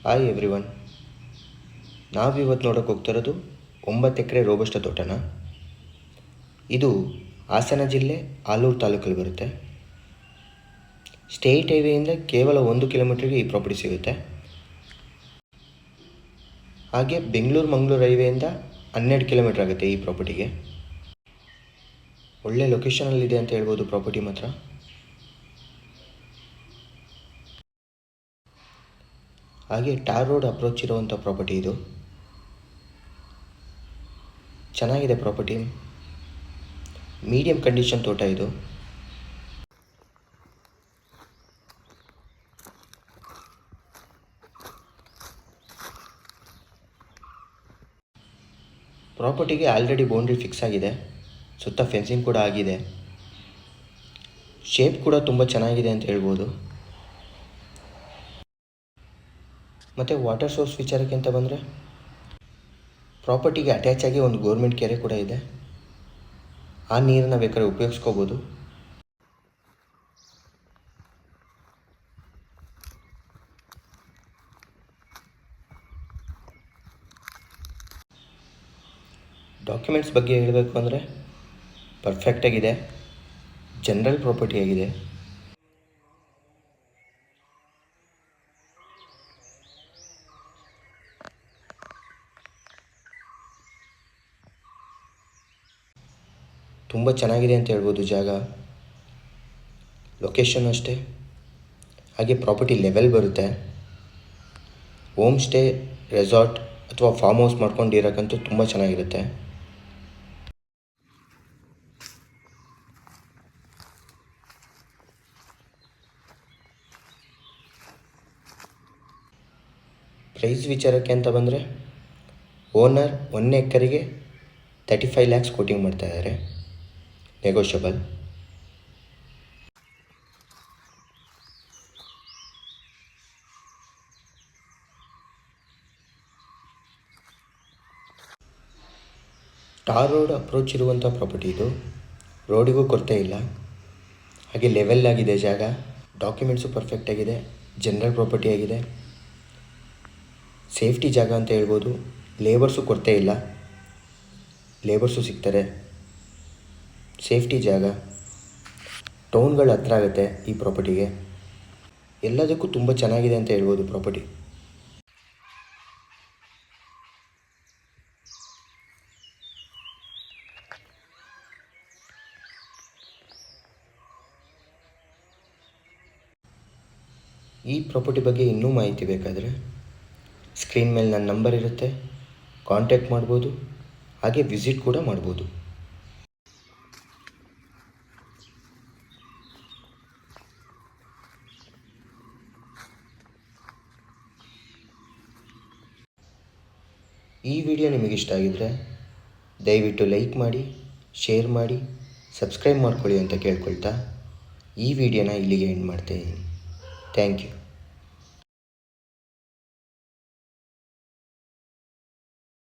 Hi everyone. ನಾವಿವತ್ತು ನೋಡೋಕೆ ಹೋಗ್ತಿರೋದು 9 ಎಕರೆ robusta ತೋಟನ. ಇದು ಹಾಸನ ಜಿಲ್ಲೆ ಆಲೂರು ತಾಲೂಕಲ್ಲಿ ಬರುತ್ತೆ. ಸ್ಟೇಟ್ ಹೈವೇಯಿಂದ ಕೇವಲ 1 ಕಿಲೋಮೀಟ್ರಿಗೆ ಈ ಪ್ರಾಪರ್ಟಿ ಸಿಗುತ್ತೆ. ಹಾಗೆ ಬೆಂಗಳೂರು-ಮಂಗಳೂರು ಹೈವೇಯಿಂದ 12 ಕಿಲೋಮೀಟ್ರ್ ಆಗುತ್ತೆ ಈ ಪ್ರಾಪರ್ಟಿಗೆ. ಒಳ್ಳೆ ಲೊಕೇಶನಲ್ಲಿದೆ ಅಂತ ಹೇಳ್ಬೋದು ಪ್ರಾಪರ್ಟಿ ಮಾತ್ರ. ಹಾಗೆ ಟಾರ್ ರೋಡ್ ಅಪ್ರೋಚ್ ಇರುವಂಥ ಪ್ರಾಪರ್ಟಿ ಇದು. ಚೆನ್ನಾಗಿದೆ ಪ್ರಾಪರ್ಟಿ, ಮೀಡಿಯಂ ಕಂಡೀಷನ್ ತೋಟ ಇದು. ಪ್ರಾಪರ್ಟಿಗೆ ಆಲ್ರೆಡಿ ಬೌಂಡ್ರಿ ಫಿಕ್ಸ್ ಆಗಿದೆ, ಸುತ್ತ ಫೆನ್ಸಿಂಗ್ ಕೂಡ ಆಗಿದೆ. ಶೇಪ್ ಕೂಡ ತುಂಬ ಚೆನ್ನಾಗಿದೆ ಅಂತ ಹೇಳ್ಬೋದು. ಮತ್ತು ವಾಟರ್ ಸೋರ್ಸ್ ವಿಚಾರಕ್ಕೆ ಅಂತ ಬಂದರೆ ಪ್ರಾಪರ್ಟಿಗೆ ಅಟ್ಯಾಚ್ ಆಗಿ ಒಂದು ಗೌರ್ಮೆಂಟ್ ಕೆರೆ ಕೂಡ ಇದೆ. ಆ ನೀರನ್ನು ಬೇಕಾದ್ರೆ ಉಪಯೋಗಿಸ್ಕೋಬೋದು. ಡಾಕ್ಯುಮೆಂಟ್ಸ್ ಬಗ್ಗೆ ಹೇಳಬೇಕು ಅಂದರೆ ಪರ್ಫೆಕ್ಟಾಗಿದೆ, ಜನರಲ್ ಪ್ರಾಪರ್ಟಿ ಆಗಿದೆ. ತುಂಬ ಚೆನ್ನಾಗಿದೆ ಅಂತ ಹೇಳ್ಬೋದು ಜಾಗ. ಲೊಕೇಶನ್ ಅಷ್ಟೇ. ಹಾಗೆ ಪ್ರಾಪರ್ಟಿ ಲೆವೆಲ್ ಬರುತ್ತೆ. ಹೋಮ್ ಸ್ಟೇ, ರೆಸಾರ್ಟ್ ಅಥವಾ ಫಾರ್ಮ್ ಹೌಸ್ ಮಾಡ್ಕೊಂಡಿರೋಕ್ಕಂತೂ ತುಂಬ ಚೆನ್ನಾಗಿರುತ್ತೆ. ಪ್ರೈಸ್ ವಿಚಾರಕ್ಕೆ ಅಂತ ಬಂದರೆ ಓನರ್ 1 ಎಕರೆಗೆ 35 lakhs ಕೋಟಿಂಗ್ ಮಾಡ್ತಾ ಇದ್ದಾರೆ, ನೆಗೋಷಿಯಬಲ್. ಟಾರ್ ರೋಡ್ ಅಪ್ರೋಚ್ ಇರುವಂಥ ಪ್ರಾಪರ್ಟಿ ಇದು. ರೋಡಿಗೂ ಕೊರತೆ ಇಲ್ಲ. ಹಾಗೆ ಲೆವೆಲ್ ಆಗಿದೆ ಜಾಗ. ಡಾಕ್ಯುಮೆಂಟ್ಸು ಪರ್ಫೆಕ್ಟಾಗಿದೆ, ಜನರಲ್ ಪ್ರಾಪರ್ಟಿ ಆಗಿದೆ. ಸೇಫ್ಟಿ ಜಾಗ ಅಂತ ಹೇಳ್ಬೋದು. ಲೇಬರ್ಸು ಕೊರತೆ ಇಲ್ಲ, ಲೇಬರ್ಸು ಸಿಗ್ತಾರೆ. ಸೇಫ್ಟಿ ಜಾಗ, ಟೌನ್ಗಳ ಹತ್ರ ಆಗುತ್ತೆ ಈ ಪ್ರಾಪರ್ಟಿಗೆ. ಎಲ್ಲದಕ್ಕೂ ತುಂಬ ಚೆನ್ನಾಗಿದೆ ಅಂತ ಹೇಳ್ಬೋದು ಪ್ರಾಪರ್ಟಿ. ಈ ಪ್ರಾಪರ್ಟಿ ಬಗ್ಗೆ ಇನ್ನೂ ಮಾಹಿತಿ ಬೇಕಾದರೆ ಸ್ಕ್ರೀನ್ ಮೇಲೆ ನನ್ನ ನಂಬರ್ ಇರುತ್ತೆ, ಕಾಂಟ್ಯಾಕ್ಟ್ ಮಾಡ್ಬೋದು. ಹಾಗೆ ವಿಸಿಟ್ ಕೂಡ ಮಾಡ್ಬೋದು. ಈ ವಿಡಿಯೋ ನಿಮಗಿಷ್ಟ ಆಗಿದ್ದರೆ ದಯವಿಟ್ಟು ಲೈಕ್ ಮಾಡಿ, ಶೇರ್ ಮಾಡಿ, ಸಬ್ಸ್ಕ್ರೈಬ್ ಮಾಡ್ಕೊಳ್ಳಿ ಅಂತ ಕೇಳ್ಕೊಳ್ತಾ ಈ ವಿಡಿಯೋನ ಇಲ್ಲಿಗೆ ಎಂಡ್ ಮಾಡ್ತಾಯಿದ್ದೀನಿ. Thank you.